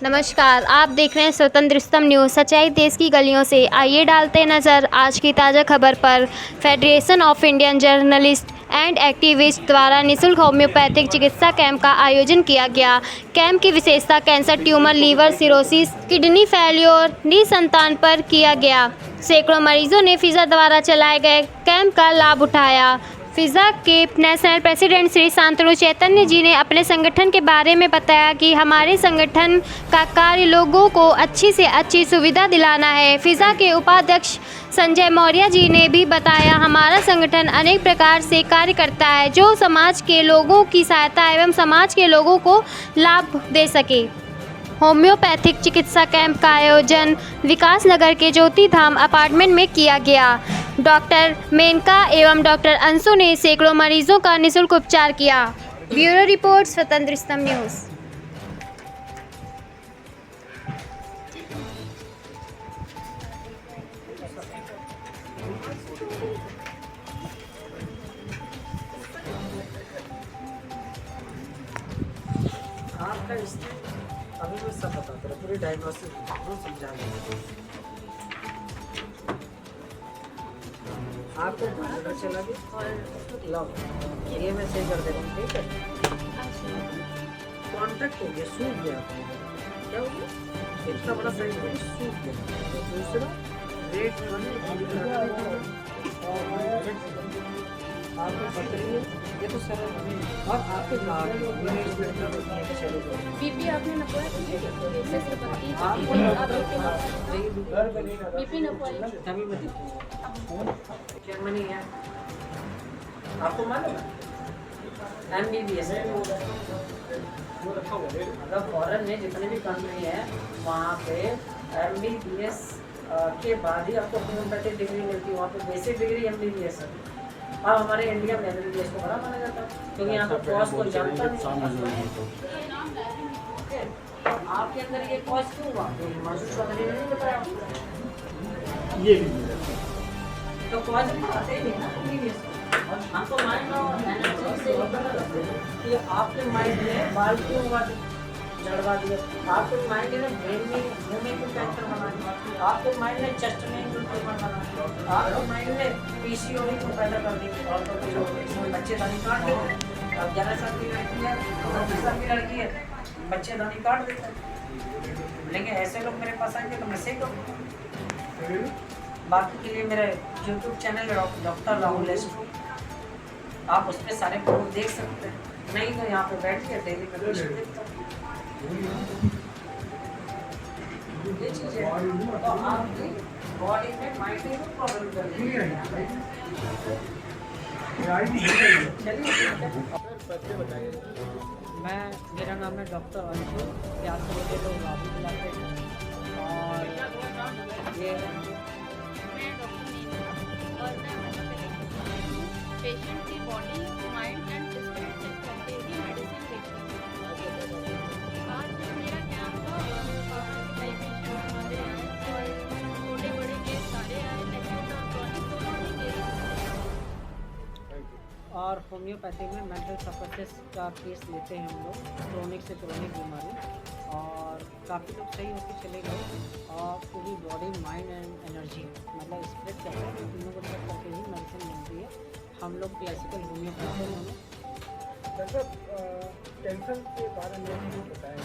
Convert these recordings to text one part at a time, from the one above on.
नमस्कार, आप देख रहे हैं स्वतंत्रतम न्यूज़। सच्चाई देश की गलियों से। आइए डालते हैं नज़र आज की ताज़ा खबर पर। Federation of Indian journalist and activist द्वारा निःशुल्क होम्योपैथिक चिकित्सा कैंप का आयोजन किया गया। कैंप की विशेषता cancer, tumour, liver cirrhosis, kidney failure, निसंतान पर किया गया। सैकड़ों मरीजों ने फिजा द्वारा चलाए गए कैंप का लाभ उठाया। फिजा के नेशनल प्रेसिडेंट श्री शांतनु चैतन्य जी ने अपने संगठन के बारे में बताया कि हमारे संगठन का कार्य लोगों को अच्छी से अच्छी सुविधा दिलाना है। फिजा के उपाध्यक्ष संजय मौर्य जी ने भी बताया, हमारा संगठन अनेक प्रकार से कार्य करता है जो समाज के लोगों की सहायता एवं समाज के लोगों को लाभ दे सके। होम्योपैथिक चिकित्सा कैंप का आयोजन विकास नगर के ज्योति धाम अपार्टमेंट में किया गया। डॉक्टर मेनका एवं डॉक्टर अंशु ने सैकड़ों मरीजों का निःशुल्क उपचार किया। Bureau report, Swatantratam news. आपका इसमें अभी मैं सब बताता हूँ, पूरी डायग्नोसिस समझा आपको कंप्यूटर चला गया और लॉक ये मैं सही कर दे रहा हूँ, ठीक है। कॉन्टैक्ट हो गया, सूख गया, क्या हो गया, इतना बड़ा साइज हो गया, सूख गया। तो दूसरा रेट आपको पता ही है, ये तो सर और आपके बीपी आपने नपा बीपी नपा क्या मनी है आपको मालूम है MBBS मतलब फॉरेन में जितने भी कंट्री है वहाँ पे MBBS के बाद ही आपको होम्योपैथिक डिग्री मिलती है। वहाँ पे बेसिक डिग्री MBBS है। अब हमारे इंडिया में MBBS को बड़ा माना जाता है क्योंकि यहाँ पर कॉस्ट को जानता नहीं। आपके अंदर ये कॉस्ट क्यों हुआ? मासूम चौधरी ने नहीं बताया ये तो कॉस्ट भी आते ही नहीं ना। हमको माइंड और एनर्जी से कि आपके माइंड में बाल क्यों हुआ जड़वा दिया, आपके माइंड ने ब्रेन में मुंह में क्यों कैंसर बना दिया, आपके माइंड ने चेस्ट में क्यों ट्यूमर बना दिया, आपके माइंड ने PCOD को पैदा कर दी और तो इसमें बच्चे दानी काट देते हैं। अब 11 साल की लड़की है, 25 साल की लड़की है, बच्चे दानी काट देते हैं। लेकिन ऐसे लोग मेरे पास आएंगे तो मैं सही करूँ। बाकी के लिए मेरा YouTube channel doctor Rahul astro, आप उस पर सारे प्रूफ देख सकते हैं। नहीं तो यहाँ पे बैठ के डेली का पेशेंट देखता हूँ। ये चीज़ है तो आपकी बॉडी में माइंड में प्रॉब्लम कर रही है। मेरा नाम है डॉक्टर अंशु, प्यार से बोले लोग राहुल बुलाते हैं। और ये मैं डॉक्टर नीना और मैं पेशेंट की body, mind and spirit check करके ही मेडिसिन देती हूँ। आज मेरा कैंप था और कई पेशेंट हमारे आए और छोटे बड़े केस सारे आए, एक्यूट और क्रॉनिक दोनों ही केस। और होम्योपैथी में मेंटल सपोर्टिस का केस लेते हैं हम लोग, क्रोनिक से क्रोनिक बीमारी, और काफ़ी लोग सही होकर चले गए। और पूरी बॉडी, माइंड एंड एनर्जी मतलब स्प्रेड करते हैं, तीनों को चेक करके ही मेडिसिन मिलती है। हम लोग क्लासिकल होम्योपैथी में कैंसर के बारे में नहीं बताया।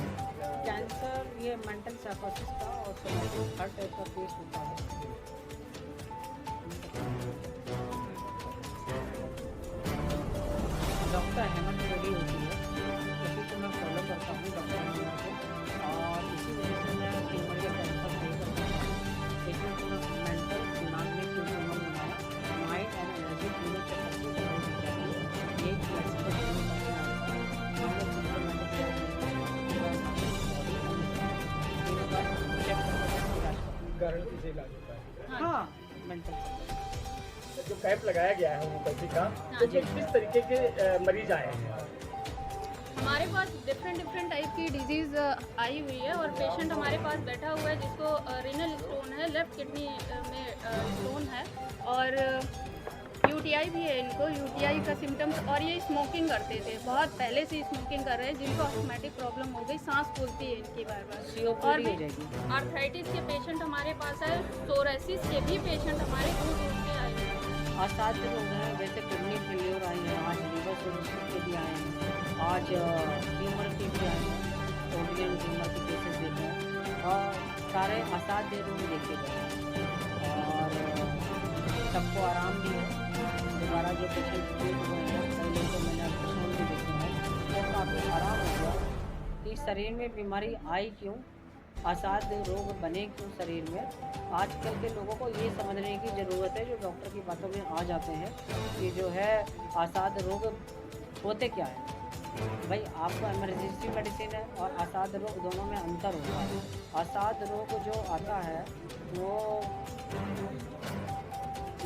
कैंसर ये मेंटल साइकोसिस का और सोमैटिक हर टाइप का केस होता है। डॉक्टर हेमंत रेड्डी होती है, इसी को मैं फॉलो करता हूँ डॉक्टर हेमंत को, और इसी वजह से मैं ट्यूमर या कैंसर नहीं करता हूँ। इसमें तो मेंटल दिमाग में क्यों ट्यूमर बनाया, माइंड एंड एनर्जी तीनों चेक करके दवाई दी जाती है। ये क्लासिकल गारंटी से इलाज होता है। हाँ मेंटल जो कैंप लगाया गया है होम्योपैथी का, तो किस तरीके के मरीज आए हैं? हमारे पास डिफरेंट टाइप की डिजीज़ आई हुई है और पेशेंट हमारे पास बैठा हुआ है जिसको रीनल स्टोन है, लेफ्ट किडनी में स्टोन है और UTI यूटीआई भी है इनको, यूटीआई का सिम्टम्स, और ये स्मोकिंग करते थे, बहुत पहले से स्मोकिंग कर रहे हैं, जिनको ऑस्मेटिक प्रॉब्लम हो गई, सांस फूलती है इनकी बार बार। और COPD भी हो जाएगी। आर्थराइटिस के पेशेंट हमारे पास है, सोरेसिस के भी पेशेंट हमारे दूर दूर से आए हैं। असाध्य रोग हैं, वैसे किडनी फेल्योर आई हैं, आज लीवर सिरोसिस के भी आए हैं, आज ट्यूमर के भी आए हैं, ओवरियन ट्यूमर के केसेस देखे हैं, और सारे असाध्य रोग देखे गए हैं, और सबको आराम भी है। दोबारा जो पेशेंट ठीक हुए हैं, कई लोगों को मैंने अल्ट्रासाउंड भी देखे हैं, तो काफ़ी आराम हो गया कि शरीर में बीमारी आई क्यों, असाध्य रोग बने क्यों शरीर में। आजकल के लोगों को ये समझने की ज़रूरत है, जो डॉक्टर की बातों में आ जाते हैं कि जो है असाध्य रोग होते क्या है। भाई आपको इमरजेंसी मेडिसिन है और असाध्य रोग, दोनों में अंतर होता है। असाध्य रोग जो आता है वो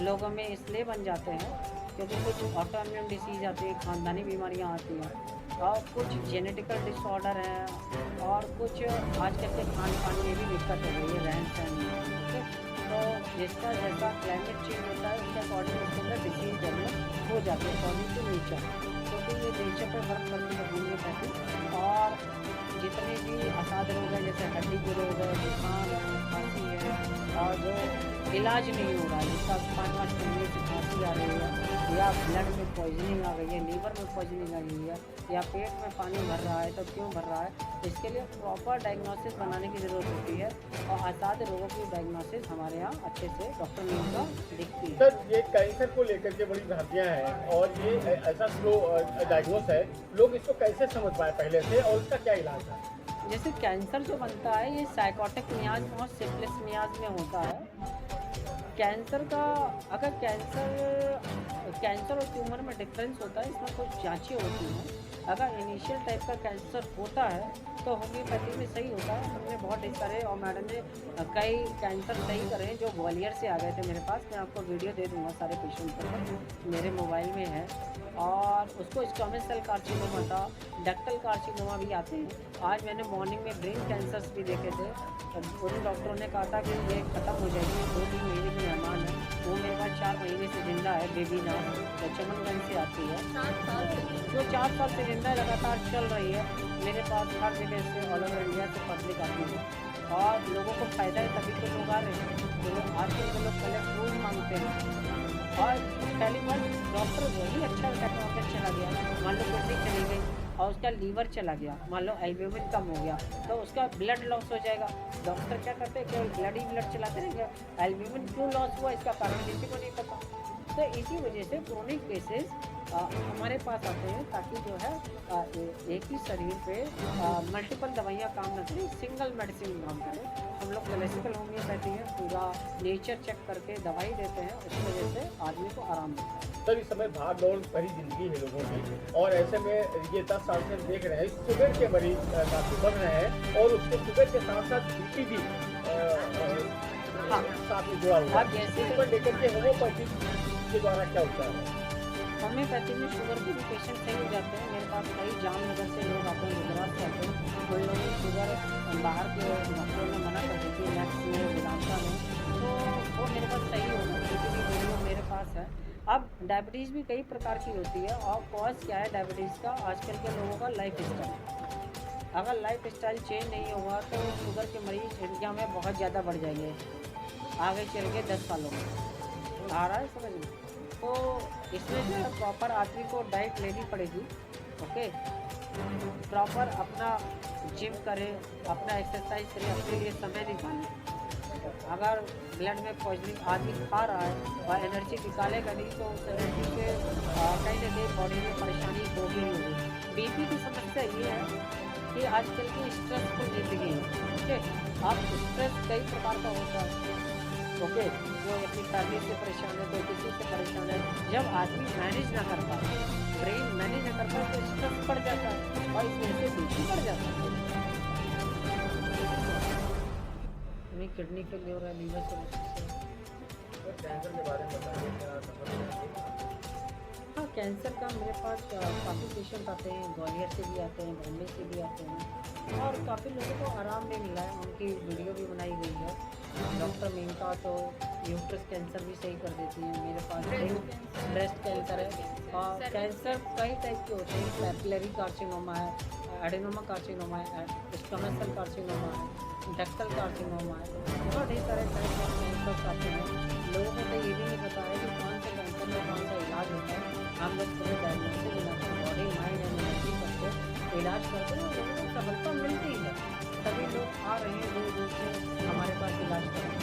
लोगों में इसलिए बन जाते हैं क्योंकि कुछ ऑटो इम्यून डिसीज आती है, खानदानी बीमारियां आती हैं, और कुछ जेनेटिकल डिसऑर्डर हैं, और कुछ आजकल के खान पान में भी दिक्कत हो गई है, रहन सहन में। ठीक है, तो जिसका जैसा क्लाइमेट चेंज होता है उसके अकॉर्डिंग उसके अंदर डिसीज डेवलप हो जाती है अकॉर्डिंग टू नेचर, क्योंकि ये नेचर पर वर्क करती है होम्योपैथी। और जितने भी असाध्य रोग हैं, जैसे हड्डी के रोग है, जुकाम है, खांसी है, और जो इलाज नहीं हो रहा है, जिसका 5-5 महीने से खांसी आ रही है, या ब्लड में पॉइजनिंग आ गई है, लीवर में पॉइजनिंग आ गई है, या पेट में पानी भर रहा है, तो क्यों भर रहा है, इसके लिए प्रॉपर डायग्नोसिस बनाने की ज़रूरत होती है। और असाध्य रोगों की डायग्नोसिस हमारे यहाँ अच्छे से डॉक्टर नीम का दिखती है। सर, ये कैंसर को लेकर के बड़ी भ्रांतियाँ हैं, और ये ऐसा जो डायग्नोस है, लोग इसको कैसे समझ पाए पहले से, और इसका क्या इलाज है? जैसे कैंसर जो बनता है, ये साइकोटिक मियाज और सिफिलिस मियाज में होता है। कैंसर का अगर कैंसर और ट्यूमर में डिफरेंस होता है, इसमें कुछ जांचें होती हैं। अगर इनिशियल टाइप का कैंसर होता है तो होम्योपैथी में सही होता है। हमने बहुत सारे, और मैडम ने कई कैंसर सही करे हैं जो ग्वालियर से आ गए थे मेरे पास। मैं आपको वीडियो दे दूँगा सारे पेशेंट पर, मेरे मोबाइल में है। और उसको स्क्वामस सेल कार्सिनोमा था, डक्टल कार्सिनोमा भी आते हैं। आज मैंने मॉर्निंग में ब्रेन कैंसर्स भी देखे थे, उन डॉक्टरों ने कहा था कि ये ख़त्म हो जाएगी, 2-3 महीने की मेहमान है। वो मेरे पास 4 महीने से जिंदा है, बेबी नाम, तो चमनगंज से आती है, 4 साल से जो 4 साल से जिंदा लगातार चल रही है। मेरे पास हर जगह से, ऑल ओवर इंडिया से पब्लिक आती है, और लोगों को फ़ायदा है, तभी तो लोग आ रहे हैं। तो लोग आजकल के लोग पहले प्रूफ मांगते हैं, और पहली बार डॉक्टर वही अच्छा टेक्नोलॉजी चला गया, मान लो किडनी चली गई और उसका लीवर चला गया, मान लो एल्ब्यूमिन कम हो गया, तो उसका ब्लड लॉस हो जाएगा। डॉक्टर क्या करते हैं, केवल ब्लड ही ब्लड चलाते रहेंगे, एल्ब्यूमिन क्यों लॉस हुआ इसका कारण किसी को नहीं पता। तो इसी वजह से क्रोनिक केसेस हमारे पास आते हैं, ताकि जो है एक ही शरीर पे मल्टीपल दवाइयाँ काम न करें, सिंगल मेडिसिन काम करें। हम लोग क्लासिकल होम्योपैथी है, पूरा नेचर चेक करके दवाई देते हैं, उस वजह से आदमी को आराम मिलता है। सर, इस समय भाग दौड़ भरी जिंदगी है लोगों की, और ऐसे में ये 10 साल से हम देख रहे हैं शुगर के मरीज काफ़ी बढ़ रहे हैं, और उसके शुगर के साथ साथ बीपी भी साथ में जुड़ा हुआ है। जैसे पर लेकर के होम्योपैथी के द्वारा क्या होता है? होम्योपैथी में शुगर के भी पेशेंट सही हो जाते हैं। मेरे पास कई जामनगर से लोग आते हैं, गुजरात से आते हैं। कोई लोगों की शुगर बाहर के डॉक्टरों ने मना कर दी थी, मैक्स में, वेदांता में, तो वो मेरे पास सही हो गई। भी वीडियो मेरे पास है। अब डायबिटीज़ भी कई प्रकार की होती है, और कॉज क्या है डायबिटीज़ का? आजकल के लोगों का लाइफ स्टाइल। अगर लाइफ स्टाइल चेंज नहीं होगा तो शुगर के मरीज इंडिया में बहुत ज़्यादा बढ़ जाएंगे, आगे चल के 10 सालों में। आ रहा है समझ में? तो इसमें जो है प्रॉपर आदमी को डाइट लेनी पड़ेगी। ओके, प्रॉपर अपना जिम करे, अपना एक्सरसाइज करे, अपने लिए समय निकाले। अगर ब्लड में पॉइजनिंग आदमी खा रहा है और एनर्जी निकालेगा नहीं, तो उस एनर्जी से कहीं ना कहीं बॉडी में परेशानी होगी ही होगी। बीपी की समस्या ये है कि आजकल की स्ट्रेसफुल जिंदगी है। ओके, आप स्ट्रेस कई प्रकार का होता है। ओके, जो अपनी फैमिली से परेशान है, कोई किसी से परेशान है। जब आदमी मैनेज ना कर पाए, ब्रेन मैनेज ना कर पाए, तो स्ट्रेस बढ़ जाता है, और इस वजह से बीपी बढ़ जाता है। किडनी फेलियर है, लीवर सिरोसिस है। कैंसर के बारे में बताइए, क्या समस्या है? हाँ, कैंसर का मेरे पास काफ़ी पेशेंट आते हैं, ग्वालियर से भी आते हैं, बॉम्बे से भी आते हैं, और काफ़ी लोगों को आराम भी मिला है। उनकी वीडियो भी बनाई गई है। डॉक्टर मेनका तो यूट्रस कैंसर भी सही कर देती हैं। मेरे पास ब्रेस्ट कैंसर है, और कैंसर कई टाइप के होते हैं। पैपिलरी कार्सिनोमा है, एडेनोमा कार्सिनोमा है, स्टोमक सेल कार्सिनोमा है, डक्टल कार्सिनोमा है, बहुत ही सारे टाइप के कैंसर आते हैं। लोगों को तो ये भी नहीं पता है कि कौन से कैंसर में कौन सा इलाज होता है। हम लोग पूरे डायग्नोसिस बनाते हैं, बॉडी माइंड एंड एनर्जी करके इलाज करते हैं, लोगों को सफलता मिलती है। सभी लोग आ रहे हैं दूर दूर से हमारे पास इलाज कराने।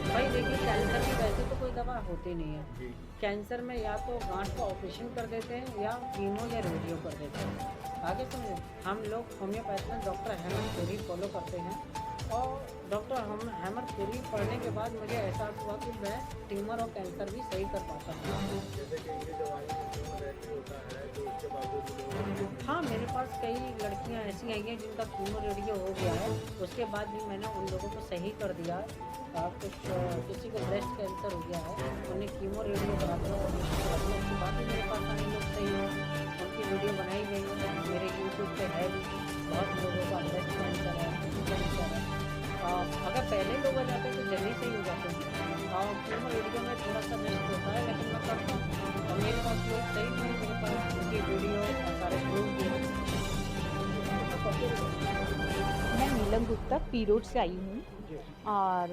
भाई देखिए, कैंसर की वैसे तो कोई दवा होती नहीं है। कैंसर में या तो गांठ का ऑपरेशन कर देते हैं या कीमो या रेडियो कर देते हैं। आगे समझे, हम लोग होम्योपैथ में डॉक्टर हेमर थ्योरी फॉलो करते हैं, और डॉक्टर हेमर थ्योरी पढ़ने के बाद मुझे एहसास हुआ कि मैं ट्यूमर और कैंसर भी सही कर पाता हूँ। हाँ, मेरे पास कई लड़कियाँ ऐसी आई हैं जिनका कीमो रेडियो हो गया है, उसके बाद भी मैंने उन लोगों को सही कर दिया। किसी को ब्रेस्ट कैंसर हो गया है, उन्हें कीमो रेडियो करा दिया, उसके बाद भी मेरे पास आने लोग सही हो, उनकी वीडियो बनाई गई है, मेरे यूट्यूब पे है भी। बहुत लोगों का ब्रेस्ट कैंसर है, कैंसर है। अगर पहले लोग आ जाते हैं तो जल्दी सही हो जाते हैं, और कीमो रेडियो में थोड़ा सा रिस्क होता है, लेकिन मैं करता हूँ। और मेरे पास लोग सही नहीं, मेरे पास उनकी वीडियो और सारे प्रूफ भी हैं। मैं नीलम गुप्ता पी रोड से आई हूँ, और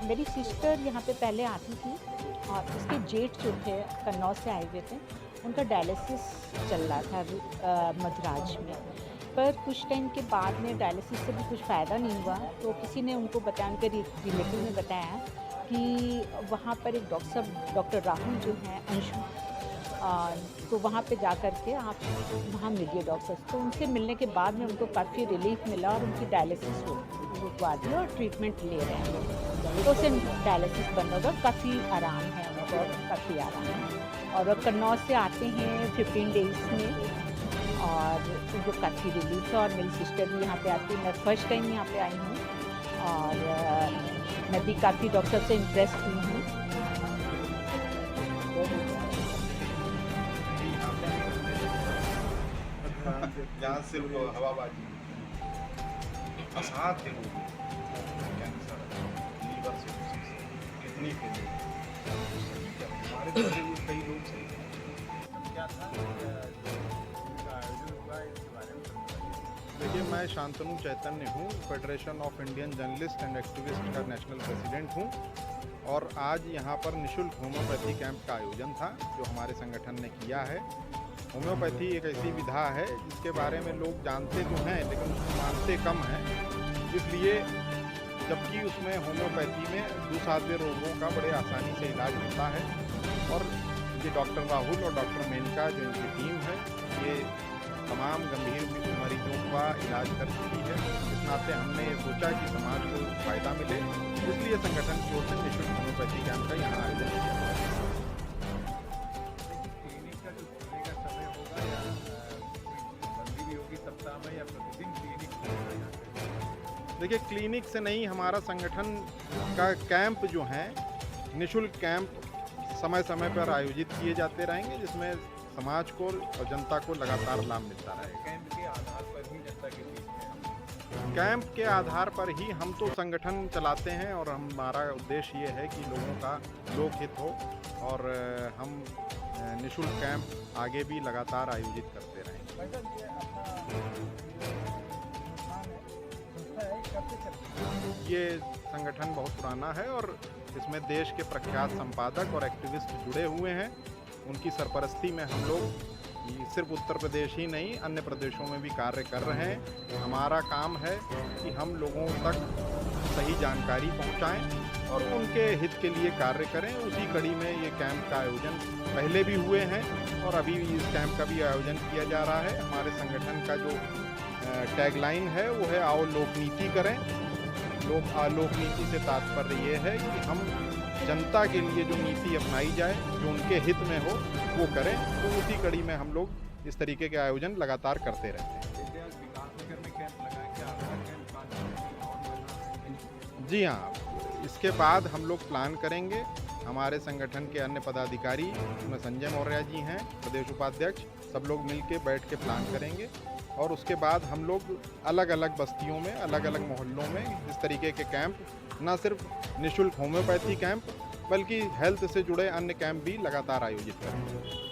मेरी सिस्टर यहाँ पे पहले आती थी, और उसके जेठ जो थे कन्नौज से आए हुए थे, उनका डायलिसिस चल रहा था मद्राज में। पर कुछ टाइम के बाद में डायलिसिस से भी कुछ फ़ायदा नहीं हुआ, तो किसी ने उनको बताया, उनके रिलेटिव ने बताया कि वहाँ पर एक डॉक्टर राहुल जो हैं अंशु, तो वहाँ पे जा कर के आप वहाँ मिलिए डॉक्टर। तो उनसे मिलने के बाद में उनको काफ़ी रिलीफ मिला, और उनकी डायलिसिस रुकवा दी और ट्रीटमेंट ले रहे हैं। तो उससे डायलिसिस बंद होगा, काफ़ी आराम है उनको, काफ़ी आराम है। और वो कन्नौज से आते हैं 15 डेज़ में, और उनको काफ़ी रिलीफ है। और मेरी सिस्टर भी यहाँ पे आती है, मैं फर्स्ट टाइम यहाँ पे आई हूँ, और मैं भी काफ़ी डॉक्टर से इम्प्रेस हुई हूँ। जहाँ सिर्फ हवाबाजी, असाध्य रोग, कैंसर, लीवर से किडनी के लोग, हमारे पहले भी कई लोग सही क्या था आयोजन होगा इसके बारे में। देखिए, मैं शांतनु चैतन्य हूँ, federation of Indian journalist and activist का नेशनल प्रेसिडेंट हूँ, और आज यहाँ पर निःशुल्क होम्योपैथी कैंप का आयोजन था जो हमारे संगठन ने किया है। होम्योपैथी एक ऐसी विधा है जिसके बारे में लोग जानते तो हैं, लेकिन उसको मानते कम हैं। इसलिए जबकि उसमें होम्योपैथी में दुस्साध्य रोगों का बड़े आसानी से इलाज होता है, और ये डॉक्टर राहुल और डॉक्टर मेनका जो इनकी टीम है, ये तमाम गंभीर मरीजों का इलाज कर चुकी है। इस नाते हमने ये सोचा कि समाज को फ़ायदा मिले, इसलिए संगठन की ओर से निःशुल्क होम्योपैथी कैंप का यहाँ आयोजन किया गया। देखिए, क्लिनिक से नहीं, हमारा संगठन का कैंप जो है, निःशुल्क कैंप समय समय पर आयोजित किए जाते रहेंगे, जिसमें समाज को और जनता को लगातार लाभ मिलता रहेगा। कैंप के आधार पर ही जनता के बीच में, कैंप के आधार पर ही हम तो संगठन चलाते हैं, और हमारा उद्देश्य ये है कि लोगों का लोकहित हो, और हम निःशुल्क कैंप आगे भी लगातार आयोजित करते रहेंगे। ये संगठन बहुत पुराना है, और इसमें देश के प्रख्यात संपादक और एक्टिविस्ट जुड़े हुए हैं। उनकी सरपरस्ती में हम लोग सिर्फ उत्तर प्रदेश ही नहीं, अन्य प्रदेशों में भी कार्य कर रहे हैं। हमारा काम है कि हम लोगों तक सही जानकारी पहुंचाएं और उनके हित के लिए कार्य करें। उसी कड़ी में ये कैंप का आयोजन पहले भी हुए हैं, और अभी भी इस कैंप का भी आयोजन किया जा रहा है। हमारे संगठन का जो टैगलाइन है वो है, आओ लोकनीति करें। लोकनीति से तात्पर्य ये है कि हम जनता के लिए जो नीति अपनाई जाए, जो उनके हित में हो, वो करें। तो उसी कड़ी में हम लोग इस तरीके के आयोजन लगातार करते रहते हैं। जी हाँ, इसके बाद हम लोग प्लान करेंगे। हमारे संगठन के अन्य पदाधिकारी, उसमें संजय मौर्य जी हैं प्रदेश उपाध्यक्ष, सब लोग मिल के बैठ के प्लान करेंगे और उसके बाद हम लोग अलग अलग बस्तियों में, अलग अलग मोहल्लों में इस तरीके के कैंप, ना सिर्फ निःशुल्क होम्योपैथी कैंप बल्कि हेल्थ से जुड़े अन्य कैंप भी लगातार आयोजित करेंगे।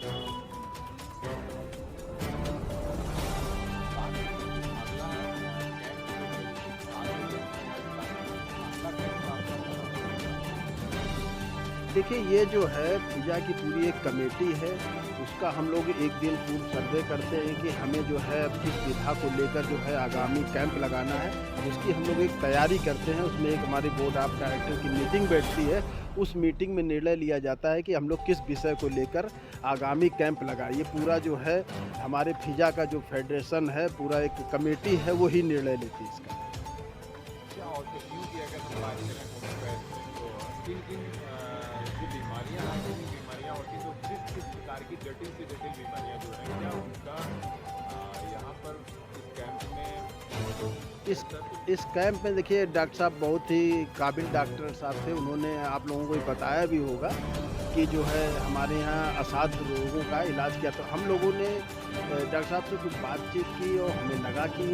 देखिए, ये जो है पूजा की पूरी एक कमेटी है, उसका हम लोग एक दिन पूर्व सर्वे करते हैं कि हमें जो है किस विधा को लेकर जो है आगामी कैंप लगाना है। उसकी हम लोग एक तैयारी करते हैं। उसमें एक हमारी बोर्ड ऑफ डायरेक्टर की मीटिंग बैठती है। उस मीटिंग में निर्णय लिया जाता है कि हम लोग किस विषय को लेकर आगामी कैंप लगाएं। ये पूरा जो है हमारे फिजा का जो फेडरेशन है, पूरा एक कमेटी है, वही निर्णय लेती है इसका। क्या और यूँ की अगर हम बात करें होम्योपैथी तो किन जो बीमारियाँ हैं, जिन बीमारियाँ होती हैं, तो किस प्रकार की जटिल से जटिल बीमारियाँ जो हैं, क्या उनका यहाँ पर इस कैंप में इस कैंप में देखिए डॉक्टर साहब बहुत ही काबिल डॉक्टर साहब थे। उन्होंने आप लोगों को बताया भी होगा कि जो है हमारे यहाँ असाध्य रोगों का इलाज किया। तो हम लोगों ने डॉक्टर साहब से कुछ बातचीत की और हमें लगा कि,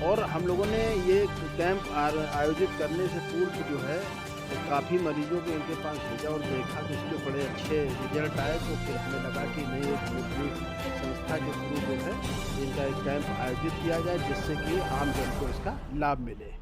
और हम लोगों ने ये कैंप आयोजित करने से पूर्व जो है काफ़ी मरीजों को इनके पास भेजा और देखा कि उसके बड़े अच्छे रिजल्ट आए। तो फिर हमें लगा कि नहीं, एक मुस्लिम संस्था के थ्रू जो है इनका एक कैंप आयोजित किया जाए जिससे कि आम जन को इसका लाभ मिले।